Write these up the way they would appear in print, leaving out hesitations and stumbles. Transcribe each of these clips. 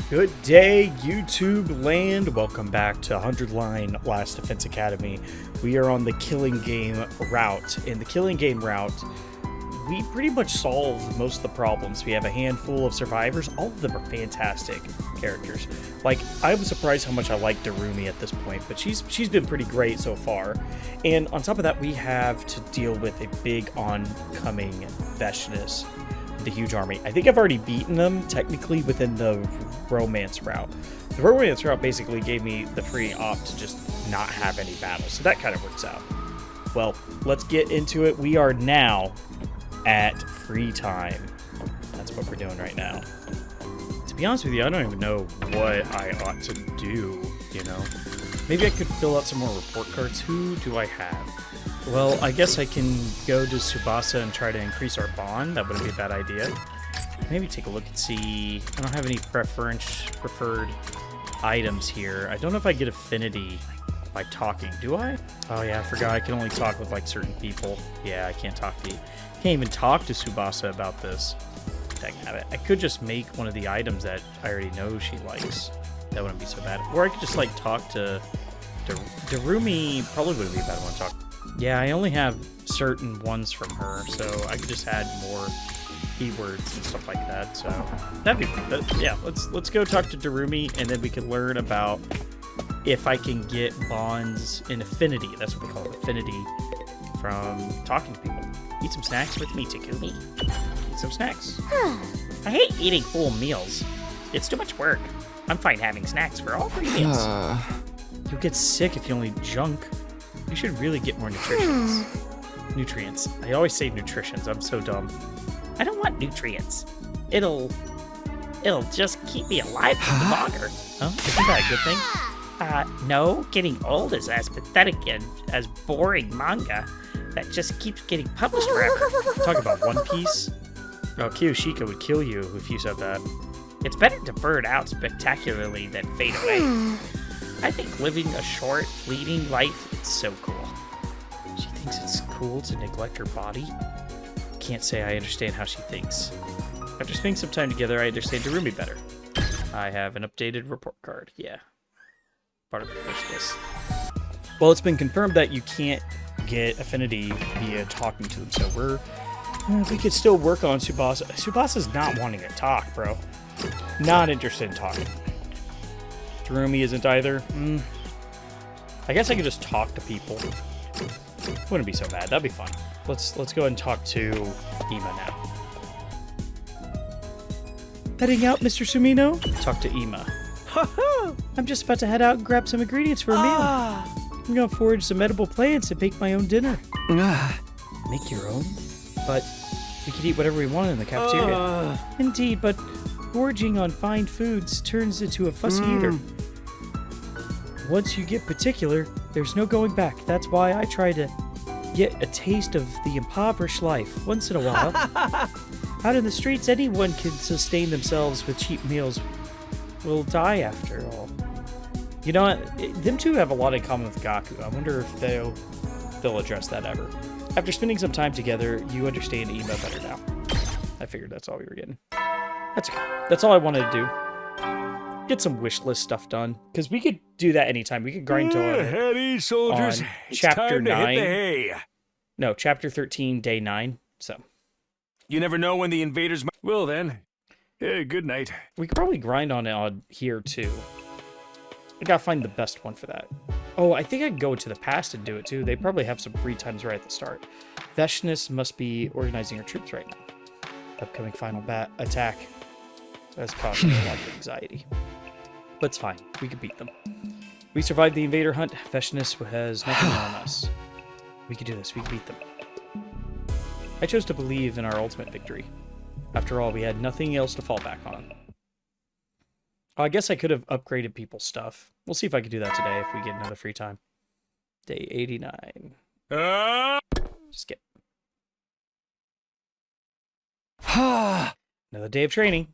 Good day, YouTube land. Welcome back to 100 Line Last Defense Academy. We are on the killing game route. In the killing game route, we pretty much solved most of the problems. We have a handful of survivors. All of them are fantastic characters. Like, I'm surprised how much I like Darumi at this point, but she's been pretty great so far. And on top of that, we have to deal with a big oncoming Veshness, the huge army. I think I've already beaten them technically within the romance route. The romance route basically gave me the free op to just not have any battles, so that kind of works out. Well, let's get into it. We are now at free time. That's what we're doing right now. To be honest with you, I don't even know what I ought to do, you know? Maybe I could fill out some more report cards. Who do I have? Well, I guess I can go to Tsubasa and try to increase our bond. That wouldn't be a bad idea. Maybe take a look and see. I don't have any preferred items here. I don't know if I get affinity by talking. Do I? Oh yeah, I forgot. I can only talk with like certain people. Yeah, I can't talk to you. Can't even talk to Tsubasa about this. Dangnabbit. I could just make one of the items that I already know she likes. That wouldn't be so bad. Or I could just like talk to Darumi. Probably wouldn't be a bad one to talk. Yeah, I only have certain ones from her, so I could just add more keywords and stuff like that. So that'd be fun. Yeah, let's go talk to Darumi, and then we can learn about if I can get bonds in affinity. That's what we call it, affinity, from talking to people. Eat some snacks with me, Takumi. Eat some snacks. I hate eating full meals. It's too much work. I'm fine having snacks for all 3 meals. You'll get sick if you only junk. You should really get more nutrients. I always say nutritions. I'm so dumb. I don't want nutrients. It'll just keep me alive longer. Huh? Isn't that a good thing? No. Getting old is as pathetic and as boring manga that just keeps getting published forever. Talk about One Piece? Oh, Kiyoshika would kill you if you said that. It's better to burn out spectacularly than fade away. I think living a short, fleeting life is so cool. She thinks it's cool to neglect her body? Can't say I understand how she thinks. After spending some time together, I understand Darumi better. I have an updated report card. Yeah. Part of the wish list. Well, it's been confirmed that you can't get affinity via talking to them, so we could still work on Tsubasa. Tsubasa's not wanting to talk, bro. Not interested in talking. Darumi isn't either. I guess I could just talk to people. Wouldn't be so bad. That'd be fun. Let's go ahead and talk to Ima now. Heading out, Mr. Sumino? Talk to Ima. I'm just about to head out and grab some ingredients for a meal. I'm gonna forage some edible plants and bake my own dinner. Make your own? But we could eat whatever we want in the cafeteria. Indeed, but foraging on fine foods turns into a fussy eater. Once you get particular, there's no going back. That's why I try to get a taste of the impoverished life once in a while. Out in the streets, anyone can sustain themselves with cheap meals. Will die after all. You know what? Them two have a lot in common with Gaku. I wonder if they'll address that ever. After spending some time together, you understand Ima better now. I figured that's all we were getting. That's okay. That's all I wanted to do. Get some wish list stuff done, because we could do that anytime. We could grind to heavy soldiers. On It's chapter time to 9. hit the hay. No, chapter 13, day 9. So You never know when the invaders might. Well then, good night. we could probably grind on it on here too. I gotta find the best one for that. Oh, I think I can go to the past and do it too. They probably have some free times right at the start. Veshness must be organizing her troops right now. Upcoming final attack. That's causing a lot of anxiety. But it's fine. We can beat them. We survived the invader hunt. Veshness has nothing on us. We can do this. We can beat them. I chose to believe in our ultimate victory. After all, we had nothing else to fall back on. Oh, I guess I could have upgraded people's stuff. We'll see if I can do that today if we get another free time. Day 89. Just get... Another day of training.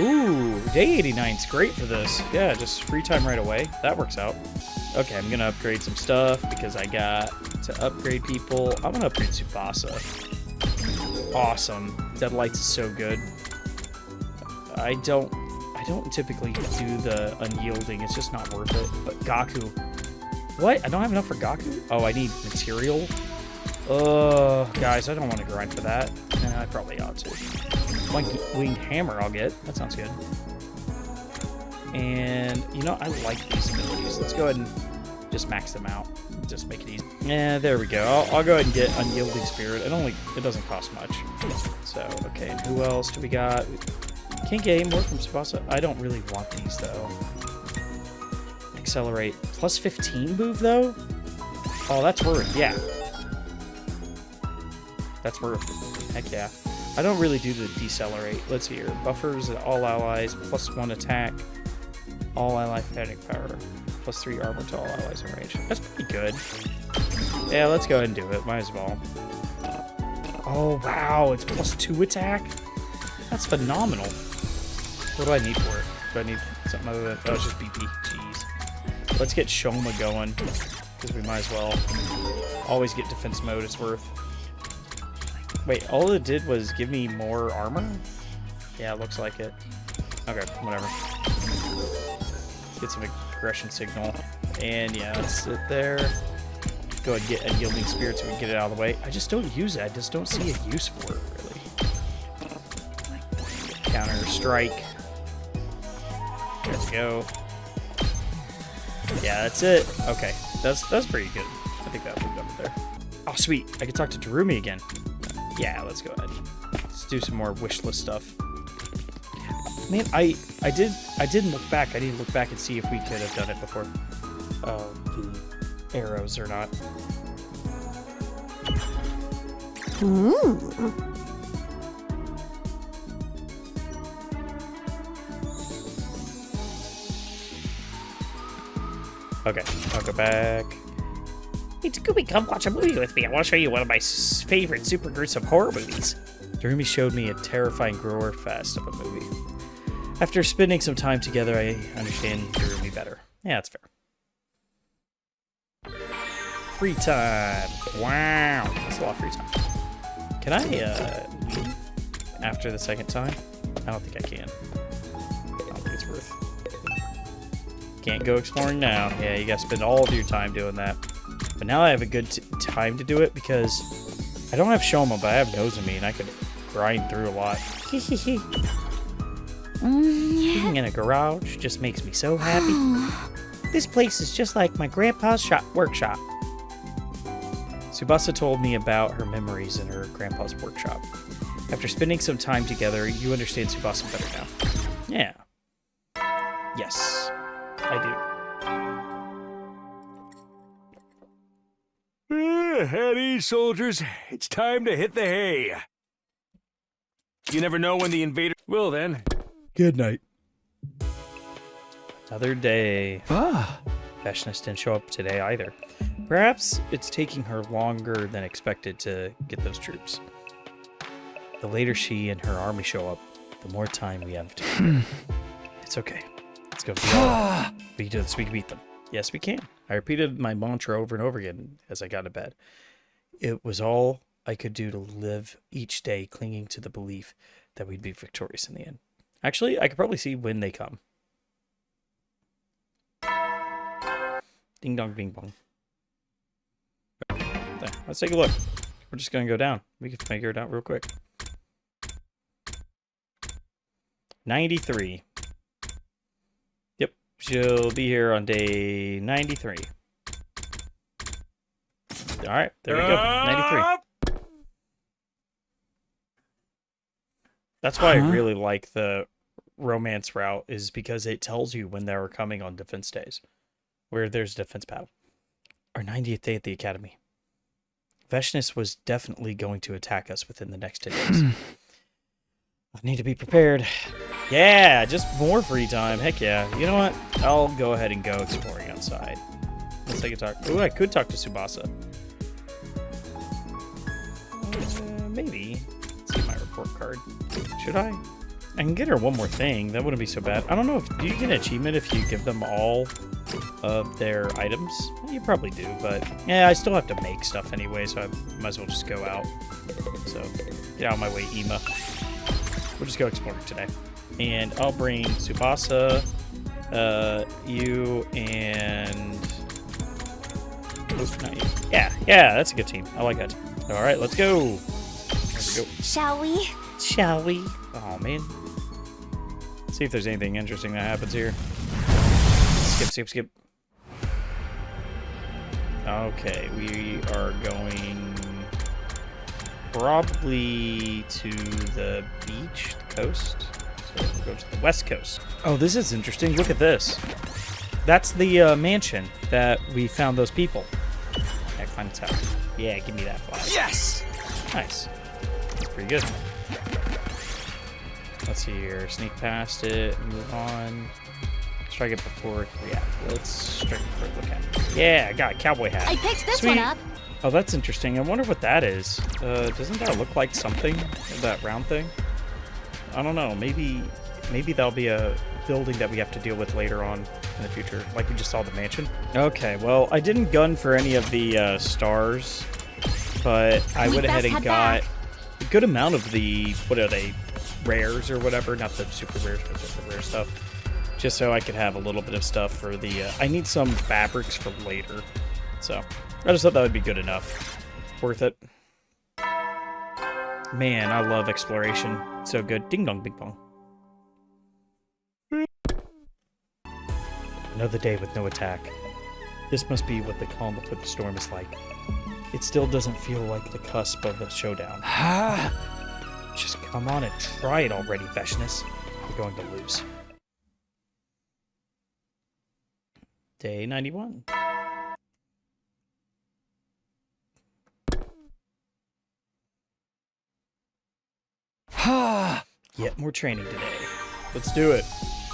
Ooh, day 89 is great for this. Yeah, just free time right away. That works out. Okay, I'm going to upgrade some stuff because I got to upgrade people. I'm going to upgrade Tsubasa. Awesome. Deadlights is so good. I don't don't typically do the unyielding. It's just not worth it. But Gaku. What? I don't have enough for Gaku? Oh, I need material? Guys, I don't want to grind for that. I probably ought to. One winged hammer I'll get. That sounds good. And, you know, I like these abilities. Let's go ahead and just max them out. Just make it easy. Yeah, there we go. I'll go ahead and get Unyielding Spirit. It doesn't cost much. So, okay, and who else do we got? Can't get any more from Tsubasa. I don't really want these, though. Accelerate. Plus 15 move, though? Oh, that's worth, yeah. That's worth. Heck yeah. I don't really do the decelerate. Let's see here. Buffers all allies, plus 1 attack. All ally fighting power. Plus 3 armor to all allies in range. That's pretty good. Yeah, let's go ahead and do it. Might as well. Oh, wow. It's plus 2 attack? That's phenomenal. What do I need for it? Do I need something other than... Oh, it's just BP. Jeez. Let's get Shoma going. Because we might as well. Always get defense mode. It's worth. Wait, all it did was give me more armor? Yeah, it looks like it. Okay, whatever. Let's get some aggression signal. And yeah, let's sit there. Go ahead and get a yielding spirit so we can get it out of the way. I just don't use it. I just don't see a use for it, really. Counter strike. Let's go. Yeah, that's it. Okay, that's pretty good. I think that'll be up there. Oh, sweet. I can talk to Darumi again. Yeah, let's go ahead. Let's do some more wish list stuff. Man, I didn't look back. I need to look back and see if we could have done it before. The arrows or not. Okay, I'll go back. Hey, Takumi, come watch a movie with me. I want to show you one of my favorite super gruesome horror movies. Darumi showed me a terrifying grower fest of a movie. After spending some time together, I understand Darumi better. Yeah, that's fair. Free time. Wow, that's a lot of free time. Can I leave after the second time? I don't think I can. I don't think it's worth. Can't go exploring now. Yeah, you gotta spend all of your time doing that. But now I have a good time to do it because I don't have Shoma, but I have Nozomi, and I could grind through a lot. Being in a garage just makes me so happy. This place is just like my grandpa's workshop. Tsubasa told me about her memories in her grandpa's workshop. After spending some time together, you understand Tsubasa better now. Yeah. Yes, I do. At ease, soldiers. It's time to hit the hay. You never know when the invader... Well, then. Good night. Another day. Fashness didn't show up today either. Perhaps it's taking her longer than expected to get those troops. The later she and her army show up, the more time we have to... It's okay. Let's go. We can do this. We can beat them. Yes, we can. I repeated my mantra over and over again as I got to bed. It was all I could do to live each day clinging to the belief that we'd be victorious in the end. Actually, I could probably see when they come. Ding dong, bing bong. There, let's take a look. We're just going to go down. We can figure it out real quick. 93. Yep, she'll be here on day 93. All right, there we go. 93. That's why I really like the romance route, is because it tells you when they're coming on defense days, where there's defense battle. Our 90th day at the academy. Veshness was definitely going to attack us within the next 10 days. I need to be prepared. Yeah, just more free time. Heck yeah. You know what? I'll go ahead and go exploring outside. Let's take a talk. Ooh, I could talk to Tsubasa. Maybe. Let's see my report card. Should I? I can get her one more thing. That wouldn't be so bad. I don't know if... Do you get an achievement if you give them all of their items? You probably do, but... Yeah, I still have to make stuff anyway, so I might as well just go out. So, get out of my way, Ema. We'll just go exploring today. And I'll bring Tsubasa, you, and... Oof, not you. Yeah, that's a good team. I like that. All right, let's go. There we go. Shall we? Shall we? Oh, man. Let's see if there's anything interesting that happens here. Skip. Okay, we are going probably to the beach, the coast. So we'll go to the west coast. Oh, this is interesting. Look at this. That's the mansion that we found those people. Okay, climb the tower. Yeah, give me that flag. Yes! Nice. That's pretty good. Let's see here. Sneak past it. Move on. Strike it before. Yeah, let's strike it before it look at it. Yeah, I got a cowboy hat. I picked this Sweet. one up. Oh, that's interesting. I wonder what that is. Doesn't that look like something? That round thing? I don't know. Maybe that'll be a building that we have to deal with later on in the future. Like we just saw the mansion. Okay, well, I didn't gun for any of the stars, but I went ahead and got a good amount of the, what are they, rares or whatever. Not the super rares, but just the rare stuff. Just so I could have a little bit of stuff for the... I need some fabrics for later. So, I just thought that would be good enough. Worth it. Man, I love exploration. So good. Ding dong, bing bong. Another day with no attack. This must be what the calm before the storm is like. It still doesn't feel like the cusp of the showdown. Just come on and try it already, Veshness. You're going to lose. Day 91. Yet more training today. Let's do it.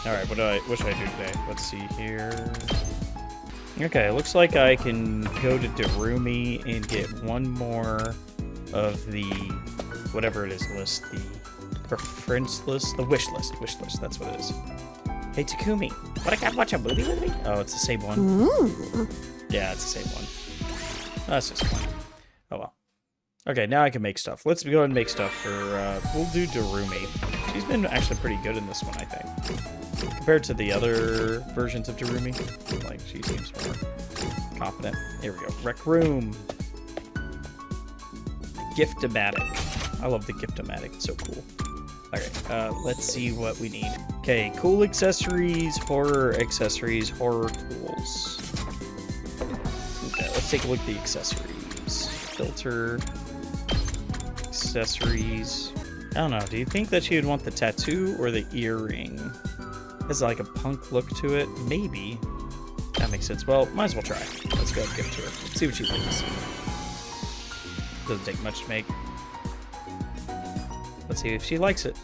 Alright, what should I do today? Let's see here. Okay, looks like I can go to Darumi and get one more of the whatever it is list. The preference list? The wish list. Wish list, that's what it is. Hey Takumi, what, I gotta watch a movie with me? Oh, it's the same one. Ooh. Yeah, it's the same one. That's just fine. Oh well. Okay, now I can make stuff. Let's go ahead and make stuff for, we'll do Darumi. She's been actually pretty good in this one, I think. Compared to the other versions of Darumi. Like, she seems more confident. Here we go. Rec Room. Gift-o-matic. I love the gift-o-matic. It's so cool. Okay, let's see what we need. Okay, cool accessories, horror tools. Okay, let's take a look at the accessories. Filter, accessories. I don't know, do you think that she would want the tattoo or the earring? Has like a punk look to it? Maybe. That makes sense. Well, might as well try. Let's go and give it to her. See what she thinks. Doesn't take much to make. Let's see if she likes it.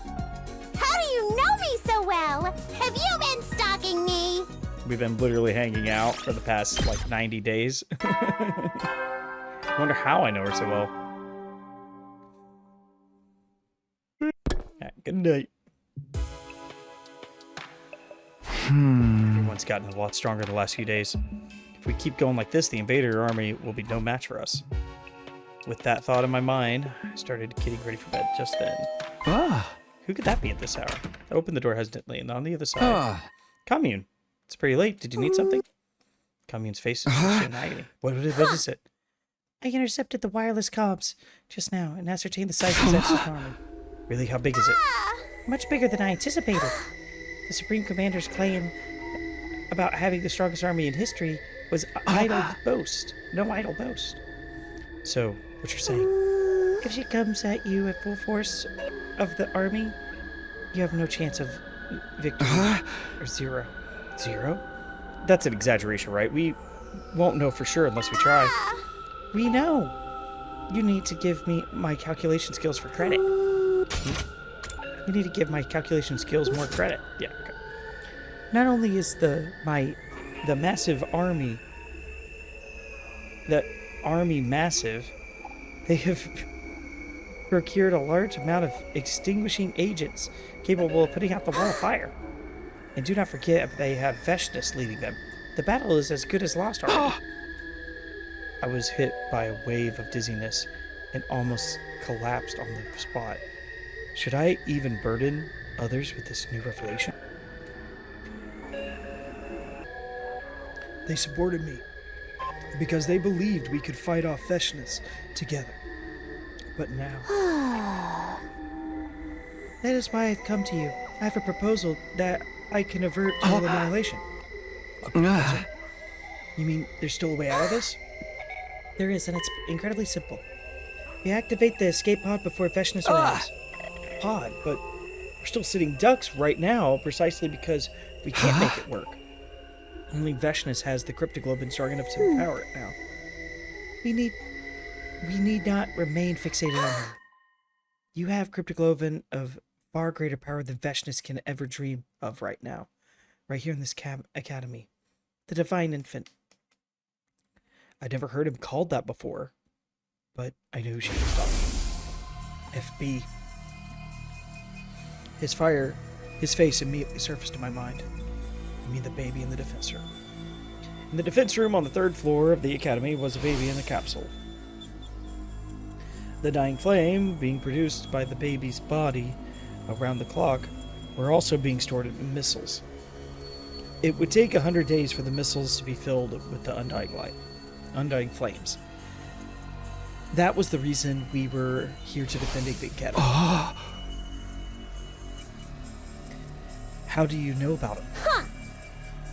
How do you know me so well? Have you been stalking me? We've been literally hanging out for the past, like, 90 days. I wonder how I know her so well. Good night. Everyone's gotten a lot stronger the last few days. If we keep going like this, the invader army will be no match for us. With that thought in my mind, I started getting ready for bed just then. Who could that be at this hour? I opened the door hesitantly, and on the other side... Commune. It's pretty late. Did you need something? Commune's face is in agony. What is it? I intercepted the wireless comms just now and ascertained the size of Zephy's army. Really? How big is it? Much bigger than I anticipated. The Supreme Commander's claim about having the strongest army in history was idle boast. No idle boast. So, what you're saying? If she comes at you at full force of the army, you have no chance of victory. Or zero. Zero? That's an exaggeration, right? We won't know for sure unless we try. We know. You need to give me my calculation skills for credit. You need to give my calculation skills more credit. Yeah, okay. Not only is the massive army, massive, they have procured a large amount of extinguishing agents capable of putting out the wall of fire. And do not forget, they have Veshness leading them. The battle is as good as lost already. I was hit by a wave of dizziness and almost collapsed on the spot. Should I even burden others with this new revelation? They supported me because they believed we could fight off Veshness together. But now... That is why I've come to you. I have a proposal that I can avert total annihilation. A proposal? You mean there's still a way out of this? There is, and it's incredibly simple. We activate the escape pod before Veshness arrives. Pod, but we're still sitting ducks right now precisely because we can't make it work. Only Veshness has the cryptoglobin strong enough to power it now. We need not remain fixated on her. You have cryptoglobin of far greater power than Veshness can ever dream of right now. Right here in this academy. The Divine Infant. I'd never heard him called that before, but I knew she was talking. FB. His face immediately surfaced in my mind. I mean the baby in the defense room. In the defense room on the 3rd floor of the academy was a baby in a capsule. The dying flame being produced by the baby's body around the clock were also being stored in missiles. It would take 100 days for the missiles to be filled with the undying flames. That was the reason we were here to defend the academy. How do you know about it? Huh.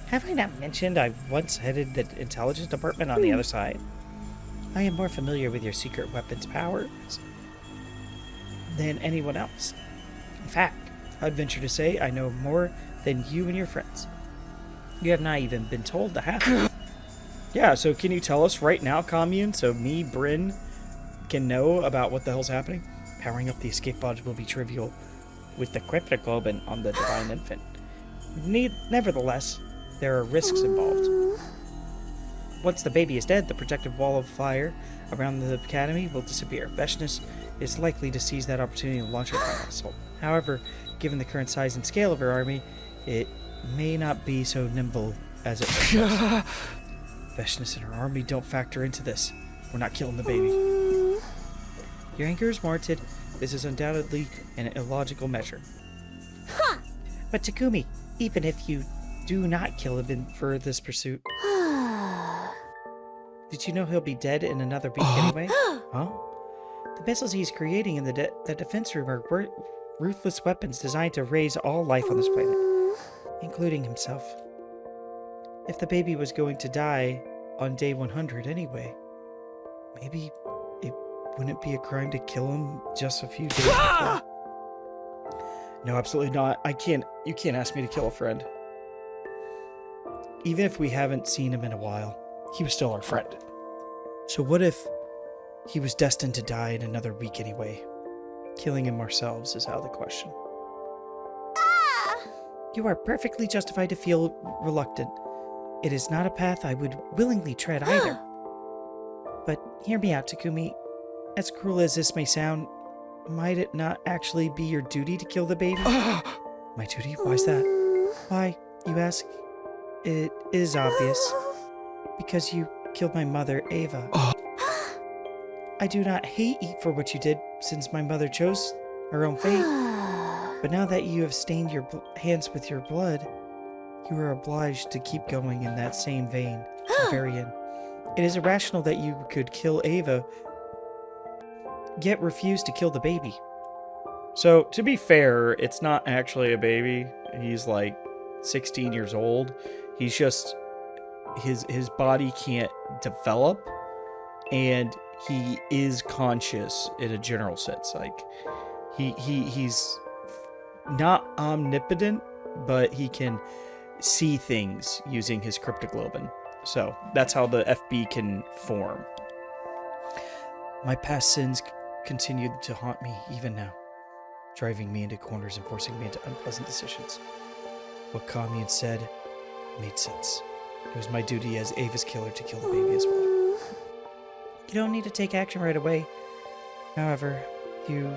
Have I not mentioned I once headed the intelligence department on the other side? I am more familiar with your secret weapons powers than anyone else. In fact, I'd venture to say I know more than you and your friends. You have not even been told the half. Yeah, so can you tell us right now, Commune, so me, Bryn, can know about what the hell's happening? Powering up the escape pod will be trivial with the cryptoglobin on the Divine Infant. Nevertheless, there are risks involved. Once the baby is dead, the protective wall of fire around the academy will disappear. Veshness is likely to seize that opportunity and launch her final assault. However, given the current size and scale of her army, it may not be so nimble as it was. Veshness and her army don't factor into this. We're not killing the baby. Your anger is warranted. This is undoubtedly an illogical measure. Huh. But Takumi, even if you do not kill him for this pursuit, did you know he'll be dead in another week anyway? Huh? The missiles he's creating in the defense room are ruthless weapons designed to raise all life on this planet, including himself. If the baby was going to die on day 100 anyway, maybe it wouldn't be a crime to kill him just a few days before. No, absolutely not. You can't ask me to kill a friend. Even if we haven't seen him in a while, he was still our friend. So what if he was destined to die in another week anyway? Killing him ourselves is out of the question. You are perfectly justified to feel reluctant. It is not a path I would willingly tread either. But hear me out, Takumi. As cruel as this may sound, might it not actually be your duty to kill the baby? My duty? Why's that? Why, you ask? It is obvious. Because you killed my mother, Ava. I do not hate you for what you did, since my mother chose her own fate. But now that you have stained your hands with your blood, you are obliged to keep going in that same vein to the very end. It is irrational that you could kill Ava, yet refuse to kill the baby. So, to be fair, it's not actually a baby. He's like 16 years old. He's just... His body can't develop, and he is conscious in a general sense. Like, he's not omnipotent, but he can see things using his cryptoglobin. So that's how the FB can form. My past sins continued to haunt me even now, driving me into corners and forcing me into unpleasant decisions. What Kamian said made sense. It was my duty as Ava's killer to kill the baby as well. You don't need to take action right away. However, you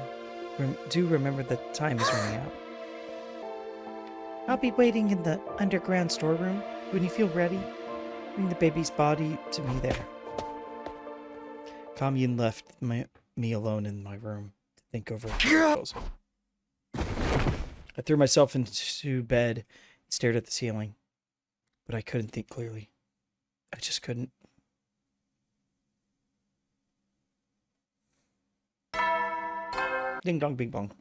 do remember that time is running out. I'll be waiting in the underground storeroom. When you feel ready, bring the baby's body to me there. Kamian left me alone in my room to think over the proposal. I threw myself into bed and stared at the ceiling, but I couldn't think clearly. I just couldn't. Ding dong, bing bong.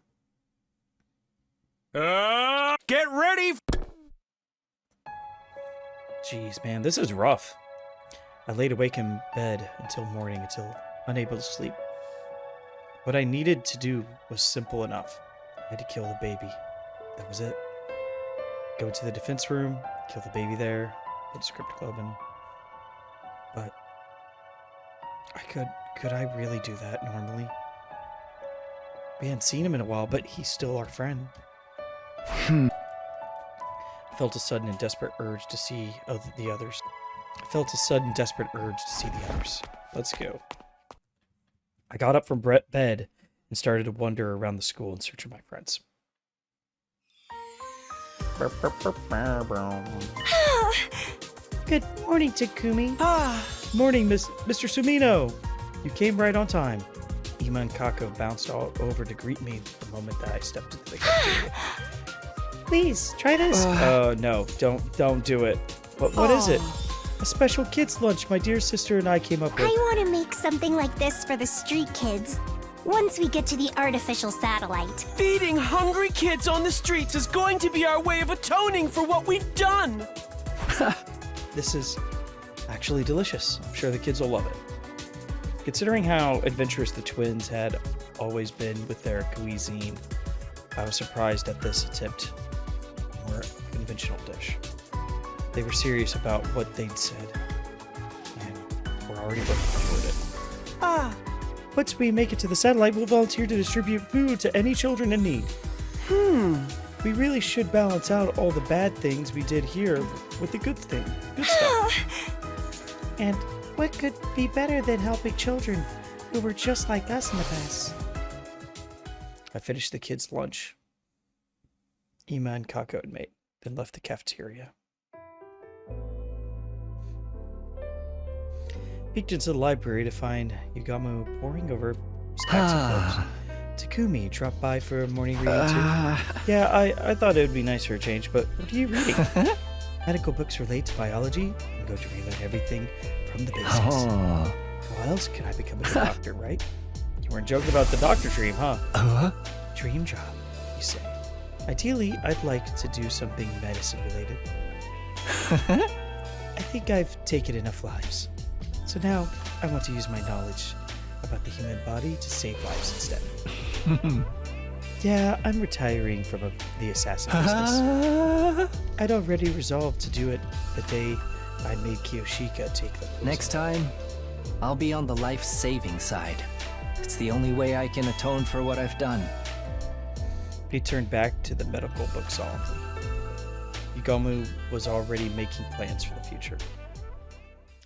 Get ready! Jeez, man, this is rough. I laid awake in bed until morning, unable to sleep. What I needed to do was simple enough. I had to kill the baby. That was it. Go into the defense room, kill the baby there, go to script club, but could I really do that normally? We hadn't seen him in a while, but he's still our friend. I felt a sudden and desperate urge to see the others. Let's go. I got up from bed and started to wander around the school in search of my friends. Good morning, Takumi. Morning, Mr. Sumino. You came right on time. Ima and Kako bounced all over to greet me the moment that I stepped into the cafeteria. Please, try this. Oh, no, don't do it. What is it? A special kids' lunch my dear sister and I came up with. I want to make something like this for the street kids. Once we get to the artificial satellite. Feeding hungry kids on the streets is going to be our way of atoning for what we've done. This is actually delicious. I'm sure the kids will love it. Considering how adventurous the twins had always been with their cuisine, I was surprised at this attempt at a more conventional dish. They were serious about what they'd said, and were already working toward it. Once we make it to the satellite, we'll volunteer to distribute food to any children in need. We really should balance out all the bad things we did here with the good stuff. And what could be better than helping children who were just like us in the past? I finished the kids' lunch. Ima and Kako and mate, then left the cafeteria. Peeked into the library to find Yugamu poring over stacks of books. Takumi dropped by for a morning reading too. Yeah, I thought it would be nice for a change, but what are you reading? Medical books relate to biology and go to relearn everything from the basics. How else could I become a doctor, right? You weren't joking about the doctor dream, huh? Dream job, you say. Ideally, I'd like to do something medicine related. I think I've taken enough lives. So now, I want to use my knowledge about the human body to save lives instead. Yeah, I'm retiring from the assassin business. I'd already resolved to do it the day I made Kiyoshika take the poison. Next time, I'll be on the life-saving side. It's the only way I can atone for what I've done. He turned back to the medical book solemnly. Yugamu was already making plans for the future.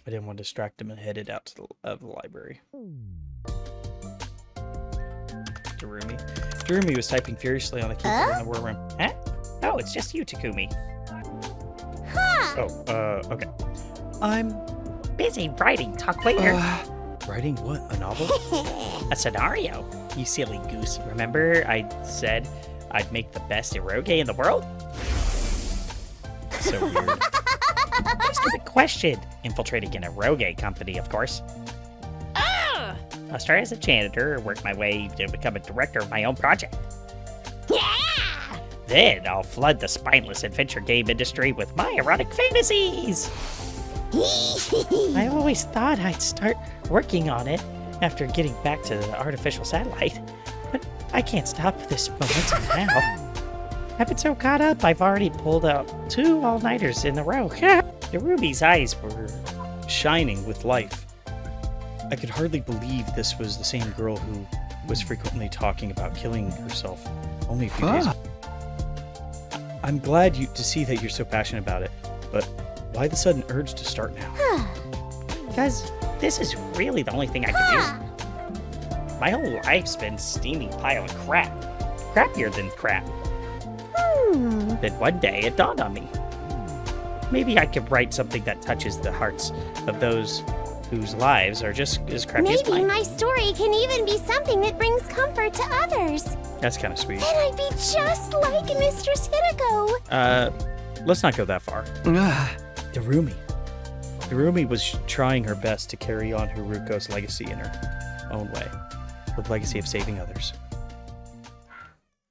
I didn't want to distract him and headed out to the library. Darumi was typing furiously on the keyboard in the war room. Huh? Oh, it's just you, Takumi. Okay. I'm Busy writing. Talk later. writing what? A novel? A scenario. You silly goose. Remember I said I'd make the best eroge in the world? So weird. Stupid question. Infiltrating an eroge company, of course. I'll start as a janitor and work my way to become a director of my own project. Yeah! Then I'll flood the spineless adventure game industry with my erotic fantasies. I always thought I'd start working on it after getting back to the artificial satellite, but I can't stop this momentum now. I've been so caught up, I've already pulled out 2 all-nighters in a row. The Ruby's eyes were Shining with life. I could hardly believe this was the same girl who was frequently talking about killing herself only a few days ago. I'm glad to see that you're so passionate about it, but why the sudden urge to start now? Because this is really the only thing I can do. My whole life's been steaming pile of crap. Crappier than crap. Then one day it dawned on me. Maybe I could write something that touches the hearts of those whose lives are just as crappy as Maybe mine. my story can even be something that brings comfort to others. That's kind of sweet. Then I'd be just like Mistress Hideko. Let's not go that far. Darumi. Darumi was trying her best to carry on Haruko's legacy in her own way. Her legacy of saving others.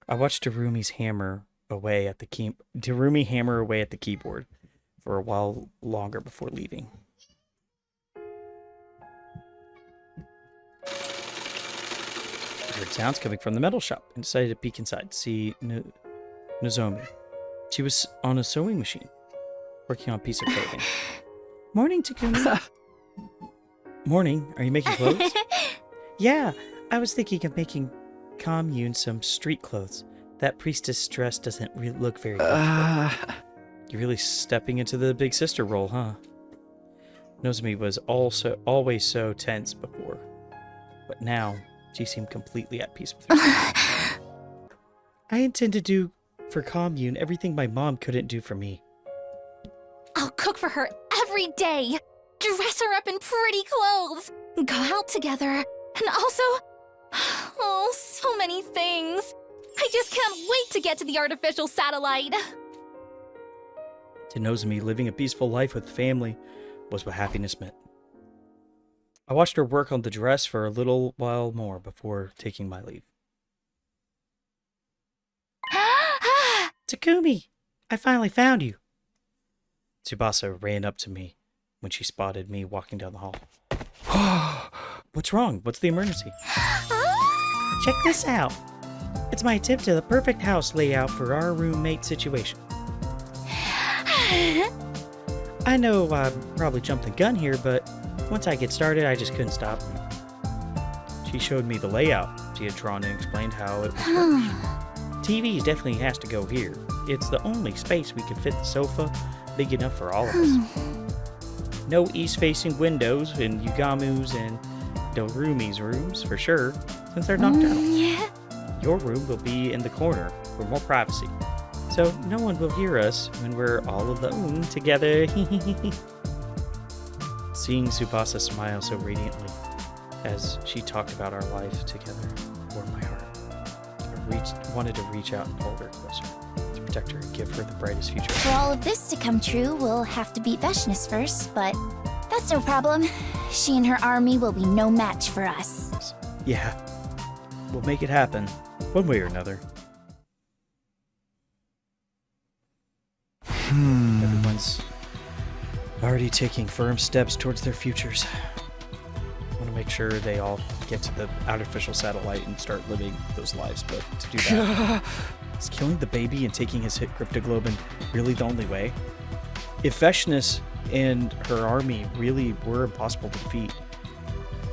I watched Darumi hammer away at the keyboard for a while longer before leaving. I heard sounds coming from the metal shop and decided to peek inside to see Nozomi. She was on a sewing machine, working on a piece of clothing. Morning, Takumi. Morning. Are you making clothes? Yeah, I was thinking of making Commune some street clothes. That priestess dress doesn't look very good. You're really stepping into the big sister role, huh? Nozomi was always so tense before, but now she seemed completely at peace with herself. I intend to do for Commune everything my mom couldn't do for me. I'll cook for her every day, dress her up in pretty clothes, go out together, and also... Oh, so many things. I just can't wait to get to the artificial satellite. To Nozomi, living a peaceful life with family was what happiness meant. I watched her work on the dress for a little while more before taking my leave. Takumi, I finally found you. Tsubasa ran up to me when she spotted me walking down the hall. What's wrong? What's the emergency? Check this out. It's my attempt to the perfect house layout for our roommate situation. I know I probably jumped the gun here, but once I get started, I just couldn't stop. She showed me the layout she had drawn and explained how it was furnished. TV definitely has to go here. It's the only space we can fit the sofa big enough for all of us. No east-facing windows in Yugamu's and Dorumi's rooms, for sure, since they're nocturnal. Your room will be in the corner for more privacy, so no one will hear us when we're all alone together. Seeing Tsubasa smile so radiantly as she talked about our life together warmed my heart. I wanted to reach out and hold her closer, to protect her and give her the brightest future. For all of this to come true, we'll have to beat Veshness first, but that's no problem. She and her army will be no match for us. Yeah, we'll make it happen, one way or another. Everyone's already taking firm steps towards their futures. I want to make sure they all get to the artificial satellite and start living those lives, but to do that, is killing the baby and taking his hit cryptoglobin really the only way? If Veshness and her army really were impossible to defeat,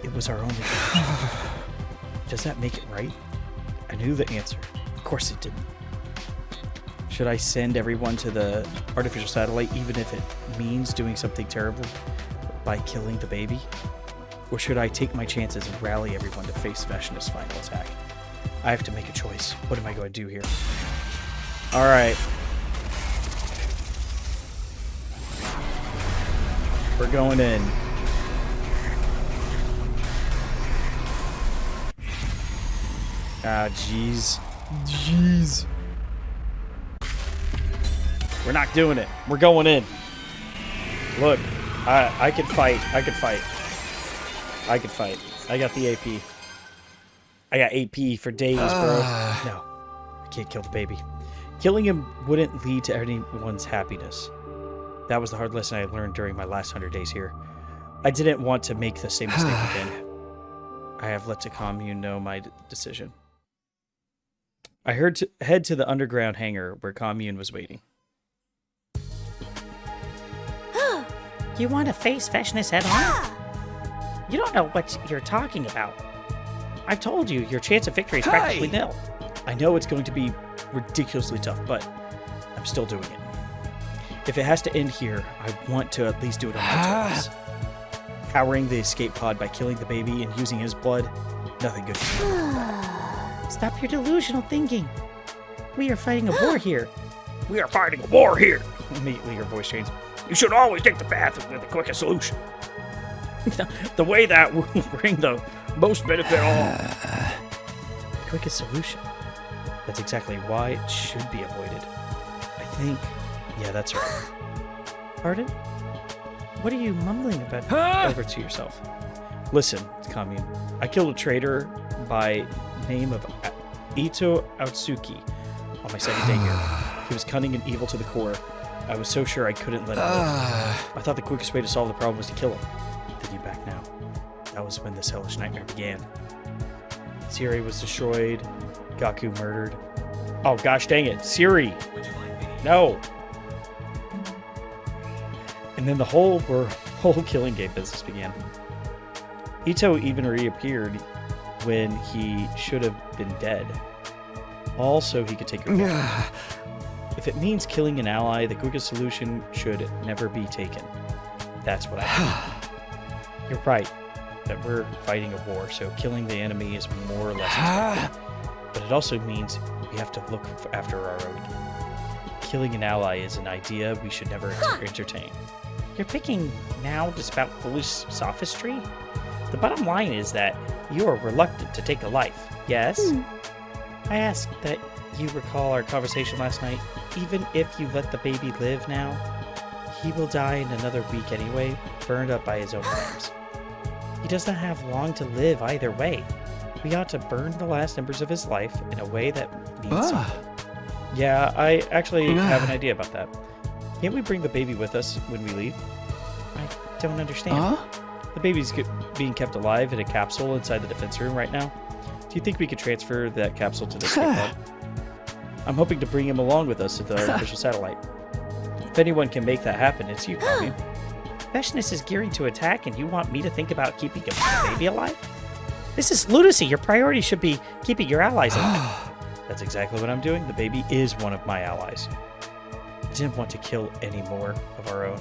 it was our only option. Does that make it right? I knew the answer. Of course it didn't. Should I send everyone to the artificial satellite even if it means doing something terrible by killing the baby? Or should I take my chances and rally everyone to face Veshness' final attack? I have to make a choice. What am I going to do here? Alright. We're going in. Ah, jeez. Jeez. We're not doing it. We're going in. Look, I can fight. I can fight. I can fight. I got the AP. I got AP for days, bro. No, I can't kill the baby. Killing him wouldn't lead to anyone's happiness. That was the hard lesson I learned during my last 100 days here. I didn't want to make the same mistake again. I have let the commune know my decision. I head to the underground hangar where commune was waiting. You want to face Veshness head on? You don't know what you're talking about. I've told you, your chance of victory is practically nil. I know it's going to be ridiculously tough, but I'm still doing it. If it has to end here, I want to at least do it on my terms. Powering the escape pod by killing the baby and using his blood, nothing good for me. Stop your delusional thinking. We are fighting a war here. We are fighting a war here. Immediately your voice changed. You should always take the path with the quickest solution. The way that will bring the most benefit all. Quickest solution. That's exactly why it should be avoided. I think... Yeah, that's right. Pardon? What are you mumbling about? Over to yourself. Listen, commune. I killed a traitor by name of Ito Otsuki on my second day here. He was cunning and evil to the core. I was so sure I couldn't let him live. I thought the quickest way to solve the problem was to kill him. Thinking back now, that was when this hellish nightmare began. Siri was destroyed. Gaku murdered. Oh gosh dang it, Siri! No! And then the whole killing game business began. Ito even reappeared when he should have been dead. Also, he could take your revenge. If it means killing an ally, the quickest solution should never be taken. That's what I mean. You're right, that we're fighting a war, so killing the enemy is more or less expected. But it also means we have to look after our own. Killing an ally is an idea we should never entertain. You're picking now to spout foolish sophistry? The bottom line is that you are reluctant to take a life, yes? I ask that you recall our conversation last night. Even if you let the baby live now, he will die in another week anyway, burned up by his own flames. He does not have long to live either way. We ought to burn the last embers of his life in a way that means something. Yeah, I actually have an idea about that. Can't we bring the baby with us when we leave? I don't understand. The baby's being kept alive in a capsule inside the defense room right now. Do you think we could transfer that capsule to the escape pod? I'm hoping to bring him along with us to the artificial satellite. If anyone can make that happen, it's you, Tommy. Veshness is gearing to attack and you want me to think about keeping a baby alive? This is lunacy. Your priority should be keeping your allies alive. That's exactly what I'm doing. The baby is one of my allies. I didn't want to kill any more of our own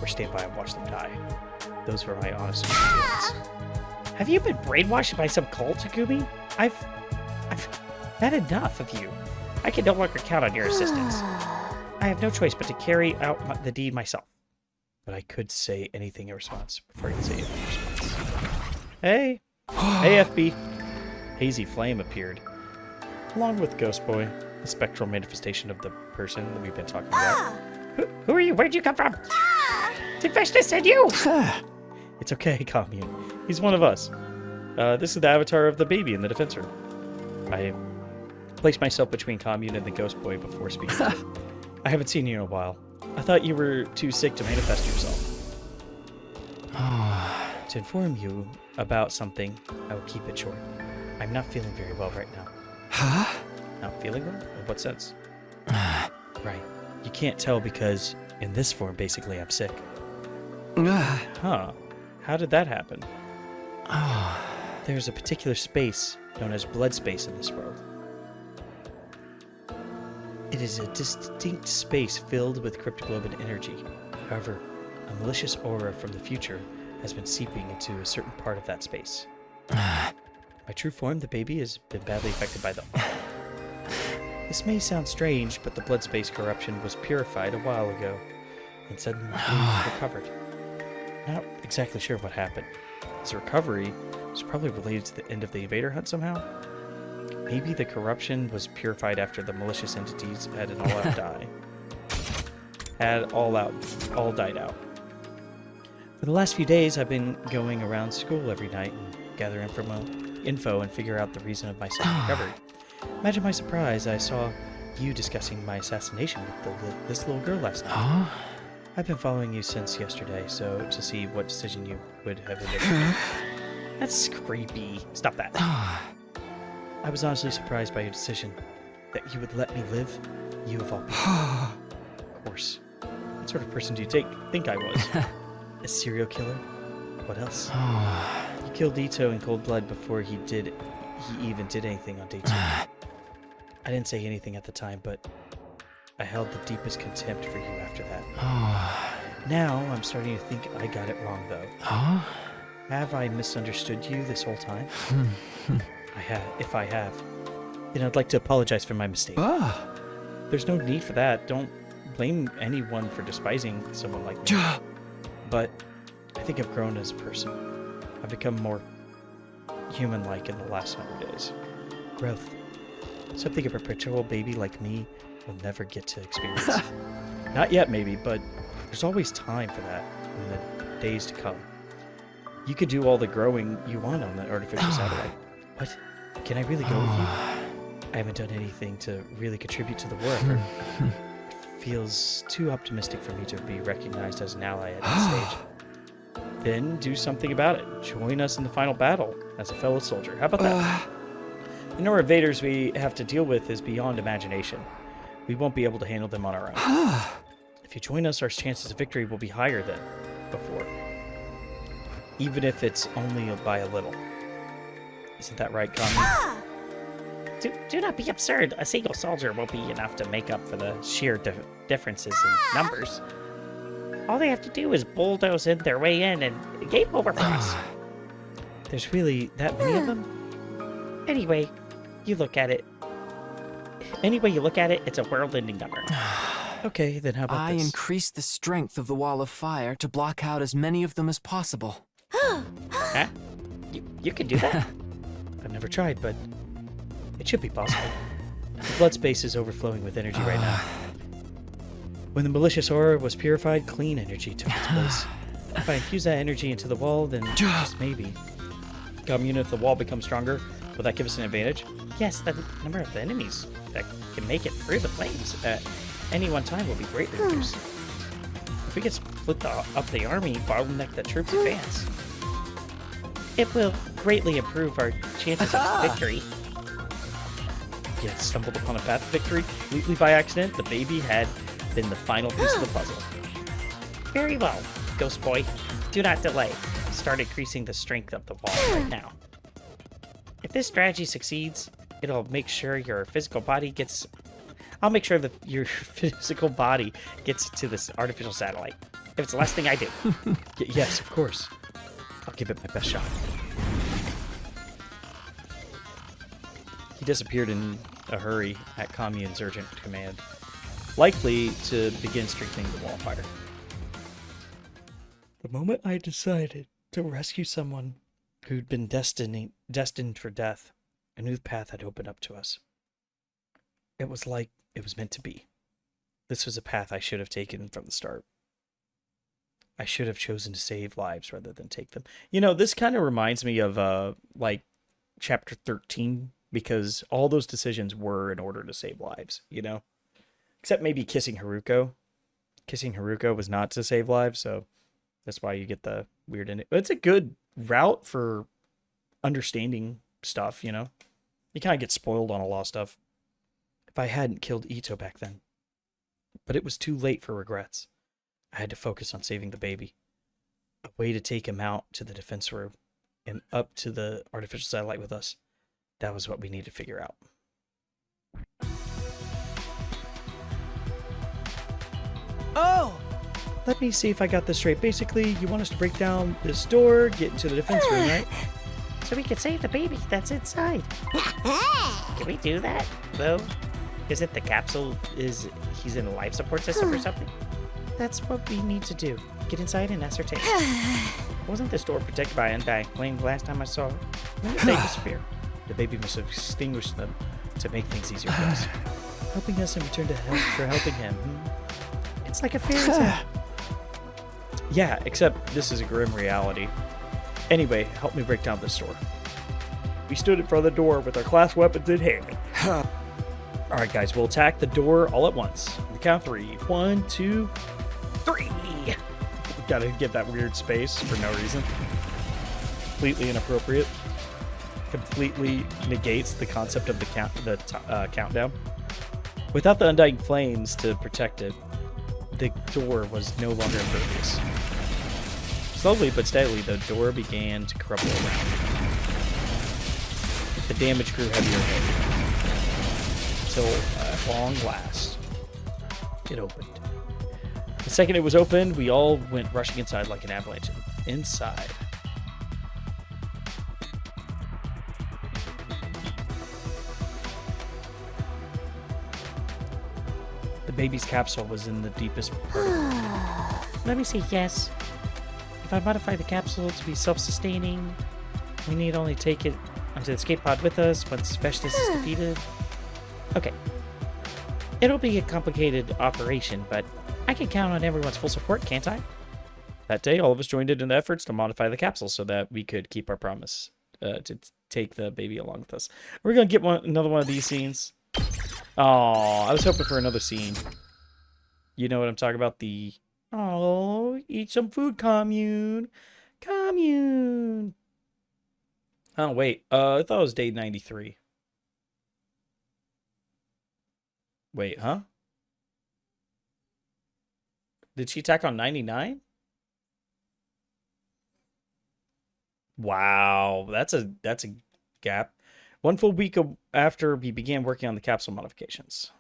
or stand by and watch them die. Those were my honest feelings. Have you been brainwashed by some cult, Takumi? I've had enough of you. I can no longer count on your assistance. I have no choice but to carry out the deed myself. But I could say anything in response before I could say anything in response. Hey! Hey, FB! Hazy Flame appeared, along with Ghost Boy, the spectral manifestation of the person that we've been talking about. Who are you? Where'd you come from? Did Veshness send you? It's okay, Commune. He's one of us. This is the avatar of the baby in the defense room. I placed myself between Commune and the Ghost Boy before speaking to him. I haven't seen you in a while. I thought you were too sick to manifest yourself. To inform you about something, I will keep it short. I'm not feeling very well right now. Huh? Not feeling well? In what sense? Right. You can't tell because, in this form, basically, I'm sick. Huh. How did that happen? There's a particular space known as blood space in this world. It is a distinct space filled with cryptoglobin energy. However, a malicious aura from the future has been seeping into a certain part of that space. My true form, the baby, has been badly affected by the... This may sound strange, but the blood space corruption was purified a while ago and suddenly recovered. Not exactly sure what happened. This recovery was probably related to the end of the invader hunt somehow. Maybe the corruption was purified after the malicious entities had an all-out die. All died out. For the last few days, I've been going around school every night and gather info and figure out the reason of my sudden recovery. Imagine my surprise, I saw you discussing my assassination with this little girl last night. I've been following you since yesterday, so to see what decision you would have ended. That's creepy. Stop that. I was honestly surprised by your decision. That you would let me live, you of all people. Of course. What sort of person do you think I was? A serial killer? What else? You killed Ito in cold blood before he even did anything on day 2. I didn't say anything at the time, but I held the deepest contempt for you after that. Now I'm starting to think I got it wrong, though. Have I misunderstood you this whole time? If I have, then I'd like to apologize for my mistake. There's no need for that. Don't blame anyone for despising someone like me. But I think I've grown as a person. I've become more human-like in the last 100 days. Growth. Something a perpetual baby like me will never get to experience. Not yet, maybe, but there's always time for that in the days to come. You could do all the growing you want on that artificial satellite. What? Can I really go with you? I haven't done anything to really contribute to the war effort. It feels too optimistic for me to be recognized as an ally at this stage. Then do something about it. Join us in the final battle as a fellow soldier. How about that? The number of invaders we have to deal with is beyond imagination. We won't be able to handle them on our own. If you join us, our chances of victory will be higher than before. Even if it's only by a little. Isn't that right, Kami? Do not be absurd. A single soldier won't be enough to make up for the sheer differences in numbers. All they have to do is bulldoze in their way in and game over for us. There's really that many of them? Anyway, you look at it. Any way you look at it, it's a world-ending number. Okay, then how about I this? increased the strength of the wall of fire to block out as many of them as possible. Huh? You can do that? I've never tried, but it should be possible. The blood space is overflowing with energy right now. When the malicious aura was purified, clean energy took its place. If I infuse that energy into the wall, then just maybe. If the wall becomes stronger, will that give us an advantage? Yes, the number of enemies that can make it through the flames at any one time will be greatly reduced. If we can split up the army, bottleneck the troops' advance, it will greatly improve our chances of victory. You had stumbled upon a path to victory completely by accident. The baby had been the final piece of the puzzle. Very well, Ghost Boy. Do not delay. Start increasing the strength of the wall right now. If this strategy succeeds, it'll make sure your physical body gets... I'll make sure that your physical body gets to this artificial satellite. If it's the last thing I do. Yes, of course. I'll give it my best shot. He disappeared in a hurry at Commune's urgent command, likely to begin strengthening the wall of fire. The moment I decided to rescue someone who'd been destined for death, a new path had opened up to us. It was like it was meant to be. This was a path I should have taken from the start. I should have chosen to save lives rather than take them. You know, this kind of reminds me of like chapter 13, because all those decisions were in order to save lives, you know? Except maybe kissing Haruko. Kissing Haruko was not to save lives, so that's why you get the weird ending. But it's a good route for understanding stuff, you know? You kind of get spoiled on a lot of stuff. If I hadn't killed Ito back then. But it was too late for regrets. I had to focus on saving the baby. A way to take him out to the defense room and up to the artificial satellite with us. That was what we needed to figure out. Oh! Let me see if I got this straight. Basically, you want us to break down this door, get into the defense room, right? So we can save the baby that's inside. Can we do that, though? Is it the capsule? He's in a life support system or something? That's what we need to do. Get inside and ascertain. Wasn't this door protected by undying flame the last time I saw it? When did they disappear? The baby must have extinguished them to make things easier for us. Helping us in return to help for helping him. It's like a fairy tale. Yeah, except this is a grim reality. Anyway, help me break down this door. We stood in front of the door with our class weapons in hand. Alright guys, we'll attack the door all at once. On the count of 3. 1, 2, 3! Gotta get that weird space for no reason. Completely inappropriate. Completely negates the concept of the countdown. Without the undying flames to protect it, the door was no longer impervious. Slowly but steadily, the door began to crumble around. The damage grew heavier and heavier. Until, at long last, it opened. The second it was opened, we all went rushing inside like an avalanche. Inside. The baby's capsule was in the deepest part of it. Let me see, yes. If I modify the capsule to be self-sustaining, we need only take it onto the escape pod with us once Veshtus is defeated. Okay. It'll be a complicated operation, but I can count on everyone's full support, can't I? That day, all of us joined in the efforts to modify the capsule so that we could keep our promise to take the baby along with us. We're going to get another one of these scenes. Oh, I was hoping for another scene. You know what I'm talking about? The, oh, eat some food commune. Commune. Oh, wait. I thought it was day 93. Wait, huh? Did she attack on 99? Wow, that's a gap. 1 full week after we began working on the capsule modifications.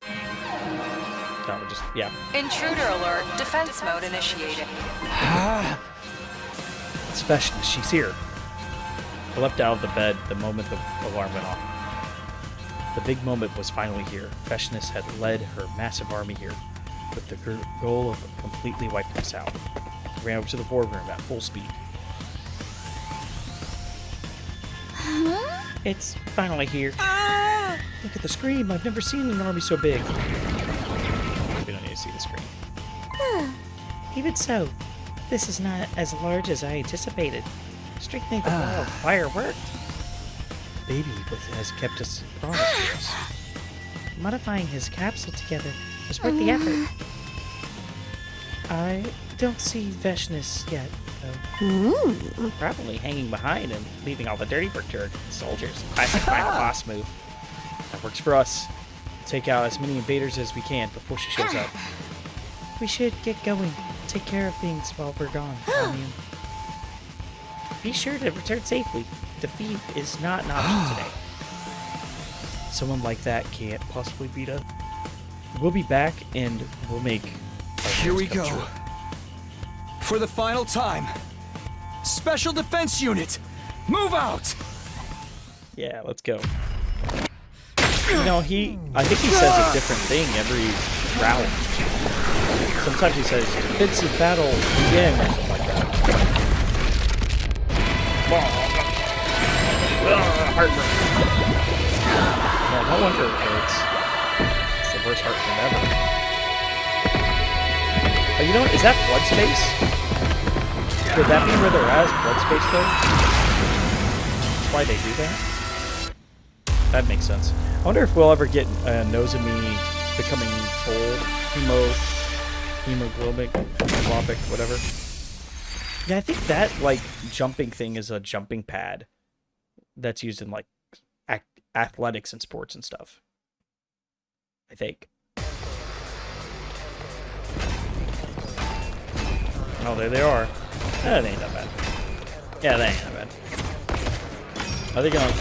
That would just, yeah. Intruder alert. Defense mode initiated. It's Veshna. She's here. I leapt out of the bed the moment the alarm went off. The big moment was finally here. Veshna had led her massive army here with the goal of completely wiping us out. I ran over to the boardroom at full speed. It's finally here. Ah! Look at the scream. I've never seen an army so big. We don't need to see the screen. Even so, this is not as large as I anticipated. Strengthening the wall of fire worked. Baby has kept us promised to us. Modifying his capsule together was worth the effort. I don't see Veshna yet, though. Probably hanging behind and leaving all the dirty work to our soldiers. Classic final boss move. That works for us. Take out as many invaders as we can before she shows up. We should get going. Take care of things while we're gone. Be sure to return safely. Defeat is not an option today. Someone like that can't possibly beat us. We'll be back and we'll make. Here we go. True. For the final time. Special Defense Unit, move out! Yeah, let's go. You know, I think he says a different thing every round. Sometimes he says, defensive battle begin, or something like that. Heartburn. Yeah, no wonder it hurts. It's the worst heartburn ever. Oh, you know what? Is that blood space? Could that be where they're at? Blood space though? That's why they do that? That makes sense. I wonder if we'll ever get Nozomi becoming full hemoglobin, whatever. Yeah, I think that like jumping thing is a jumping pad that's used in like athletics and sports and stuff. I think. Oh, there they are. That ain't that bad. Yeah, that ain't that bad.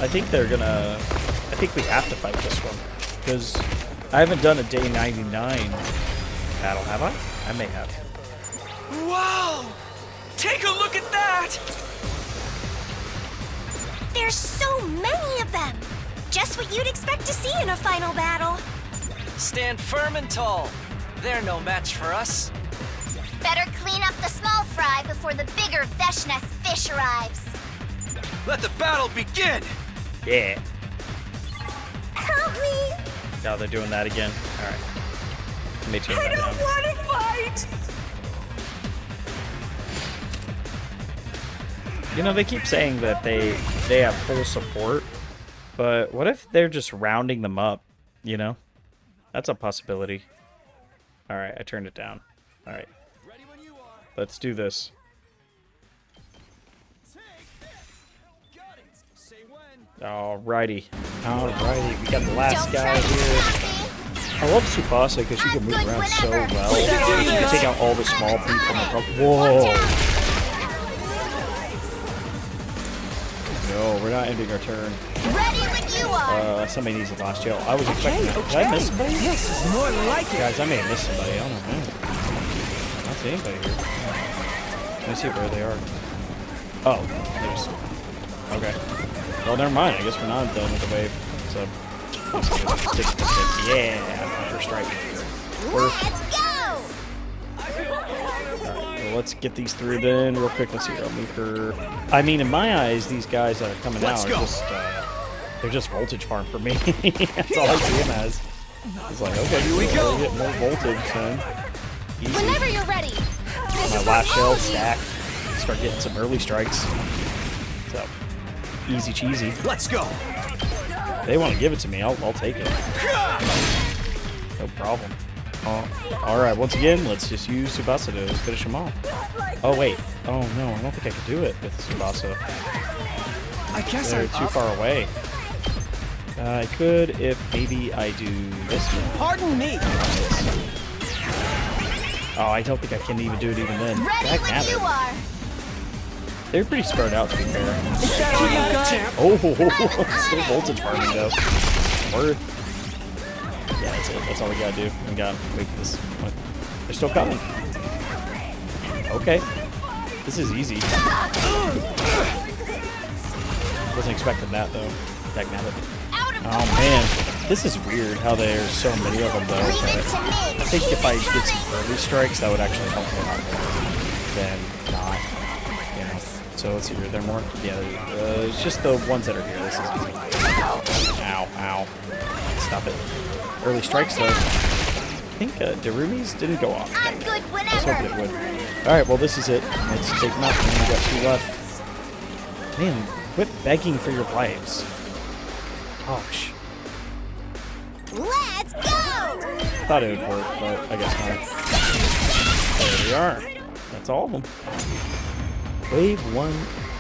I think they're gonna. I think we have to fight this one because I haven't done a day 99 battle, have I? I may have. Wow! Take a look at that! There's so many of them! Just what you'd expect to see in a final battle. Stand firm and tall. They're no match for us. Better clean up the small fry before the bigger Veshna's fish arrives. Let the battle begin! Yeah. Help me! Now they're doing that again. All right. Let me turn that down. Want to fight! You know, they keep saying that they have full support, but what if they're just rounding them up, you know? That's a possibility. All right, I turned it down. All right. Let's do this. Alrighty. Alrighty, we got the last guy here. I love Tsubasa because she can move around so well. You can take out all the small people. Whoa! No, we're not ending our turn. Ready when you are. Somebody needs the last gel. I was expecting that. Did I miss somebody? This is more like it! Guys, I may have missed somebody. I don't know. I don't see anybody here. Let me see where they are. Oh, there's... Okay. Well, never mind. I guess we're not done with the wave. So, yeah, first strike. Let's go! Alright, well, let's get these through then real quick. Let's see. I'll move her. I mean, in my eyes, these guys that are coming out are just They're just voltage farm for me. That's all I see them as. It's like, okay, here we go. Get more voltage, man. Easy. Whenever you're ready. My last shell stack. Start getting some early strikes. So, easy cheesy. Let's go. They want to give it to me. I'll take it. No problem. All right. Once again, let's just use Tsubasa to finish him off. Oh wait. Oh no, I don't think I could do it with Tsubasa. I guess They're too far away. I could if maybe I do this one. Pardon me. Oh, I don't think I can even do it even then. Ready when you are. They're pretty spread out to be fair. Is that all you got? Oh, still voltage farming though. Yeah, that's it. That's all we gotta do. We gotta wait for this one. They're still coming. Okay. This is easy. Wasn't expecting that though. Dagnabbit. Oh man, this is weird how there's so many of them though. I think if I get some early strikes, that would actually help me out more than not. You know. So let's see, are there more? Yeah, it's just the ones that are here. This is easy. Ow, ow. Stop it. Early strikes though. I think Darumi's didn't go off. I'm good I was hoping it whenever. would. Alright, well this is it. Let's take them out. We only got 2 left. Man, quit begging for your lives. Gosh. Let's go! Thought it would work, but I guess not. There we are. That's all of them. Wave 1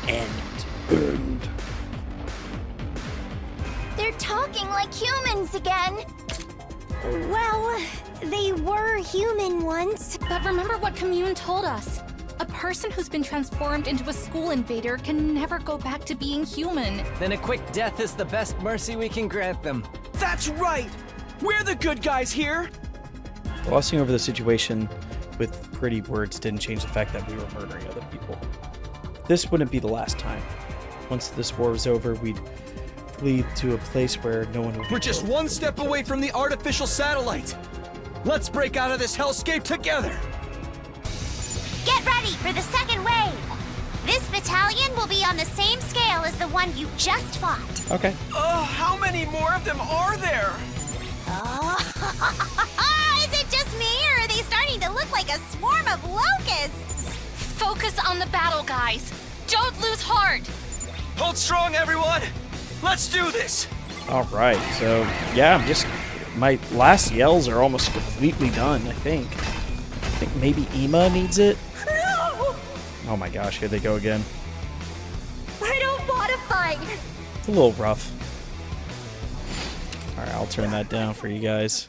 end. They're talking like humans again. Well, they were human once. But remember what Commune told us. A person who's been transformed into a school invader can never go back to being human. Then a quick death is the best mercy we can grant them. That's right. We're the good guys here. Glossing over the situation with pretty words didn't change the fact that we were murdering other people. This wouldn't be the last time. Once this war was over, we'd flee to a place where no one would be We're just killed. one step away from the artificial satellite. Let's break out of this hellscape together. Get ready for the second wave. This battalion will be on the same scale as the one you just fought. Okay. How many more of them are there? Is it just me, or are they starting to look like a swarm of locusts? Focus on the battle, guys. Don't lose heart. Hold strong, everyone. Let's do this. All right. So, yeah, I'm just... My last yells are almost completely done, I think. I think maybe Ima needs it. Oh my gosh, here they go again. I don't want to fight. It's a little rough. Alright, I'll turn that down for you guys.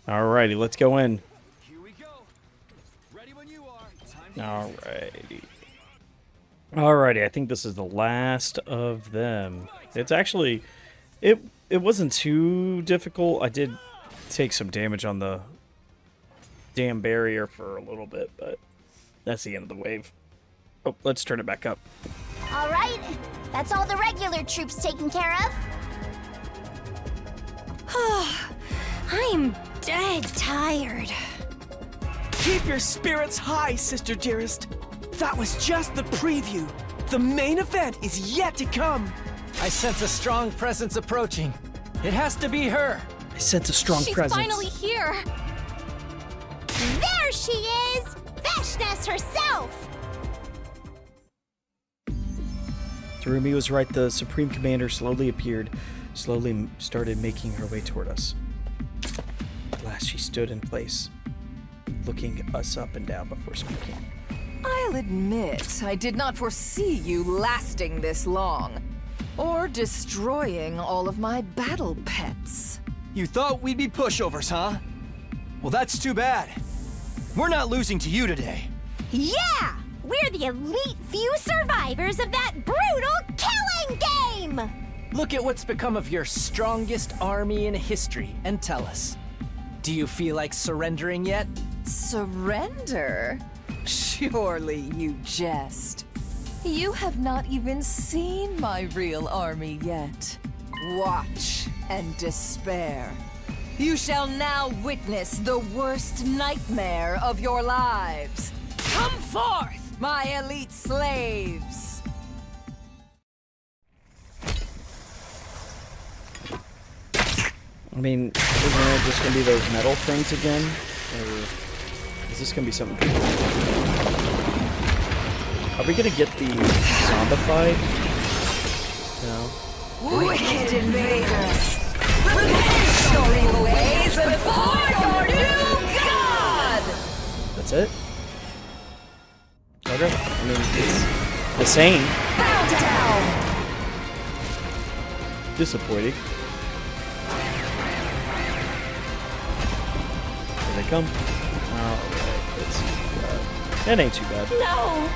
Alrighty, let's go in. Here we go. Ready when you are. Alrighty. Alrighty, I think this is the last of them. It's actually... It wasn't too difficult. I did take some damage on the damn barrier for a little bit, but that's the end of the wave. Oh, let's turn it back up. All right, that's all the regular troops taken care of. I'm dead tired. Keep your spirits high, sister dearest. That was just the preview. The main event is yet to come. I sense a strong presence approaching. It has to be her. I sense a strong She's presence. finally here. There she is! Veshness herself! Terumi was right. The Supreme Commander slowly appeared, slowly started making her way toward us. At last she stood in place, looking us up and down before speaking. I'll admit, I did not foresee you lasting this long. Or destroying all of my battle pets. You thought we'd be pushovers, huh? Well, that's too bad. We're not losing to you today. Yeah! We're the elite few survivors of that brutal killing game! Look at what's become of your strongest army in history and tell us. Do you feel like surrendering yet? Surrender? Surely you jest. You have not even seen my real army yet. Watch and despair. You shall now witness the worst nightmare of your lives. Come forth, my elite slaves! I mean, isn't it just gonna be those metal things again? Or is this gonna be something different? Are we gonna get the zombified? No. Wicked invaders! Repent your evil ways before your new god! That's it? Okay. I mean, it's the same. Bow down! Disappointing. Here they come. That ain't too bad. No!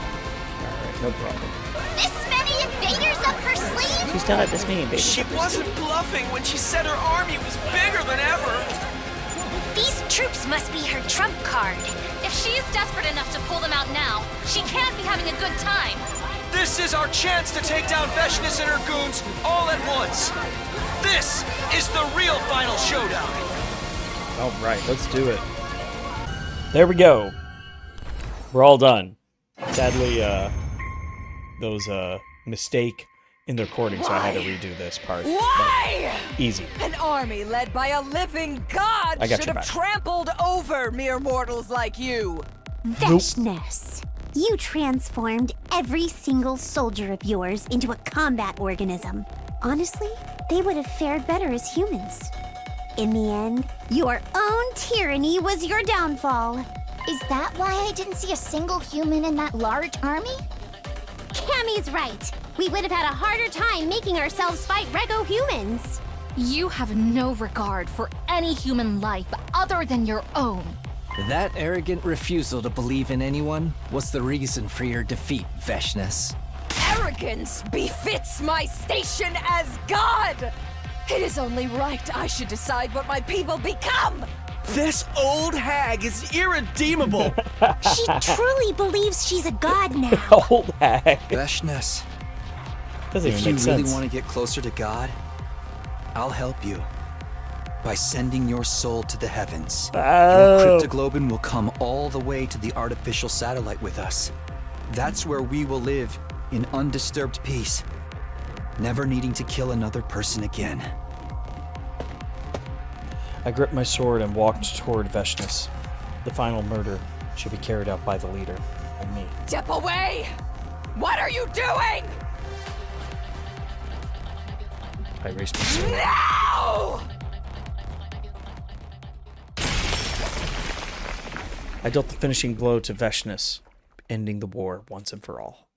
Alright, no problem. This many invaders up her sleeve? She still had this many invaders. She wasn't bluffing when she said her army was bigger than ever. These troops must be her trump card. If she's desperate enough to pull them out now, she can't be having a good time. This is our chance to take down Veshness and her goons all at once. This is the real final showdown. Alright, let's do it. There we go. We're all done. Sadly, those mistake in the recording, so I had to redo this part. Why? But easy. An army led by a living god I got should your have back. trampled over mere mortals like you. Veshness. You transformed every single soldier of yours into a combat organism. Honestly, they would have fared better as humans. In the end, your own tyranny was your downfall. Is that why I didn't see a single human in that large army? Cammy's right. We would have had a harder time making ourselves fight Rego humans. You have no regard for any human life other than your own. That arrogant refusal to believe in anyone was the reason for your defeat, Veshness. Arrogance befits my station as god. It is only right I should decide what my people become. This old hag is irredeemable. She truly believes she's a god now. Old hag. Veshness, Doesn't if even you make really sense. want to get closer to God, I'll help you. By sending your soul to the heavens. Your cryptoglobin will come all the way to the artificial satellite with us. That's where we will live in undisturbed peace, never needing to kill another person again. I gripped my sword and walked toward Veshness. The final murder should be carried out by the leader, and me. Step away! What are you doing? I raised my sword. No! I dealt the finishing blow to Veshness, ending the war once and for all.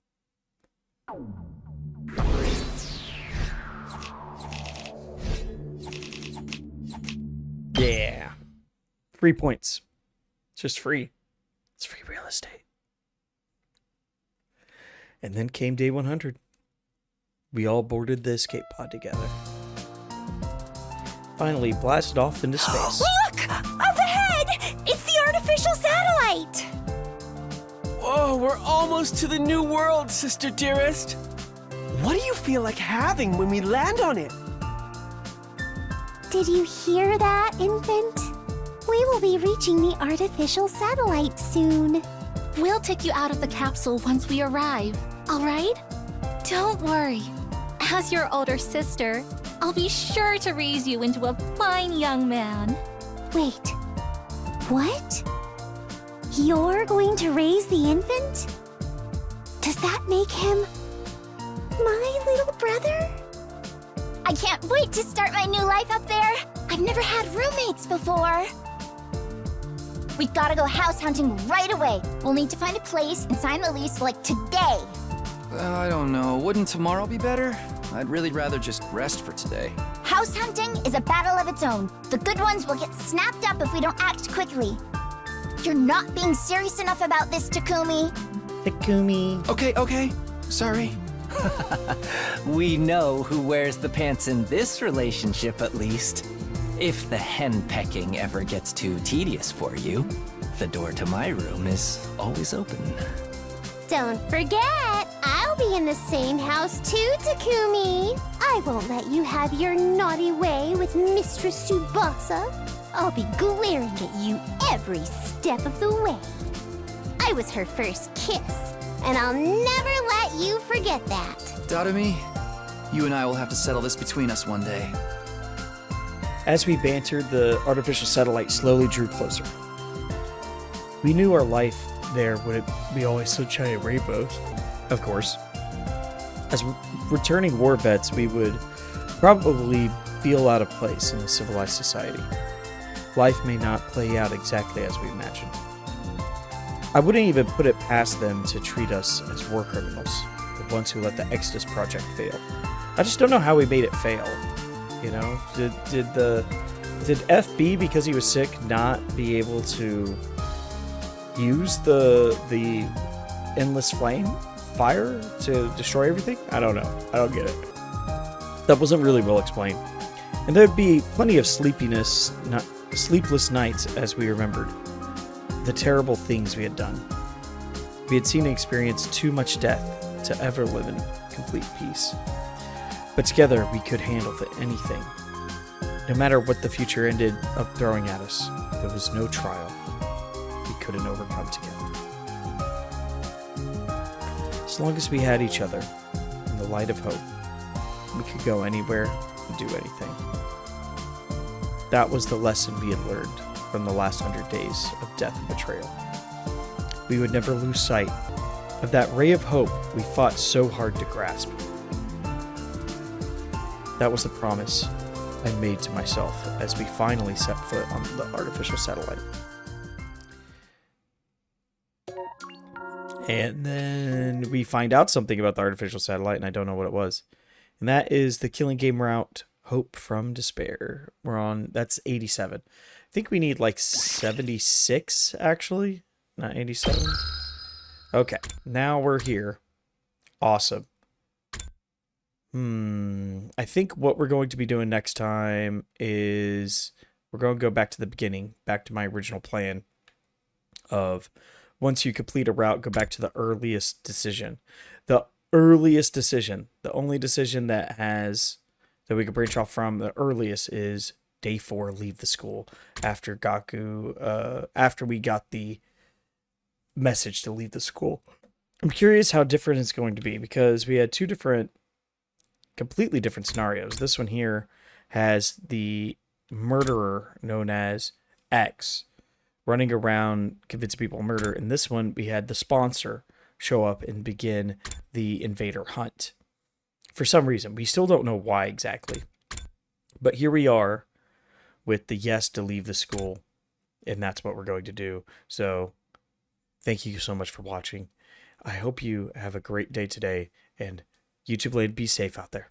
Yeah. 3 points. It's just free. It's free real estate. And then came day 100. We all boarded the escape pod together. Finally blasted off into space. Look! Up ahead! It's the artificial satellite! Whoa, we're almost to the new world, sister dearest. What do you feel like having when we land on it? Did you hear that, infant? We will be reaching the artificial satellite soon. We'll take you out of the capsule once we arrive, all right? Don't worry. As your older sister, I'll be sure to raise you into a fine young man. Wait. What? You're going to raise the infant? Does that make him my little brother? I can't wait to start my new life up there. I've never had roommates before. We gotta go house hunting right away. We'll need to find a place and sign the lease like today. I don't know. Wouldn't tomorrow be better? I'd really rather just rest for today. House hunting is a battle of its own. The good ones will get snapped up if we don't act quickly. You're not being serious enough about this, Takumi. Takumi. Okay. Sorry. We know who wears the pants in this relationship, at least. If the hen-pecking ever gets too tedious for you, the door to my room is always open. Don't forget, I'll be in the same house too, Takumi. I won't let you have your naughty way with Mistress Tsubasa. I'll be glaring at you every step of the way. I was her first kiss, and I'll never let you forget that. Doubtami, you and I will have to settle this between us one day. As we bantered, the artificial satellite slowly drew closer. We knew our life there wouldn't be always sunshine and rainbows, of course. As returning war vets, we would probably feel out of place in a civilized society. Life may not play out exactly as we imagined. I wouldn't even put it past them to treat us as war criminals, the ones who let the Exodus project fail. I just don't know how we made it fail. You know, did FB, because he was sick, not be able to use the endless fire to destroy everything? I don't know. I don't get it. That wasn't really well explained. And there'd be plenty of sleepless nights as we remembered the terrible things we had done. We had seen and experienced too much death to ever live in complete peace. But together we could handle anything. No matter what the future ended up throwing at us, there was no trial we couldn't overcome together. As long as we had each other in the light of hope, we could go anywhere and do anything. That was the lesson we had learned from the last 100 days of death and betrayal. We would never lose sight of that ray of hope we fought so hard to grasp. That was the promise I made to myself as we finally set foot on the artificial satellite. And then we find out something about the artificial satellite, and I don't know what it was. And that is the killing game route, Hope from Despair. We're on, that's 87. I think we need like 76, actually. Not 87. Okay, now we're here. Awesome. I think what we're going to be doing next time is we're going to go back to the beginning, back to my original plan of once you complete a route, go back to the earliest decision. The earliest decision, the only decision that we can branch off from the earliest is day 4, leave the school, after after we got the message to leave the school. I'm curious how different it's going to be, because we had two completely different scenarios. This one here has the murderer known as X running around convincing people to murder. In this one, we had the sponsor show up and begin the invader hunt. For some reason, we still don't know why exactly. But here we are with the yes to leave the school, and that's what we're going to do. So thank you so much for watching. I hope you have a great day today, and YouTube land, be safe out there.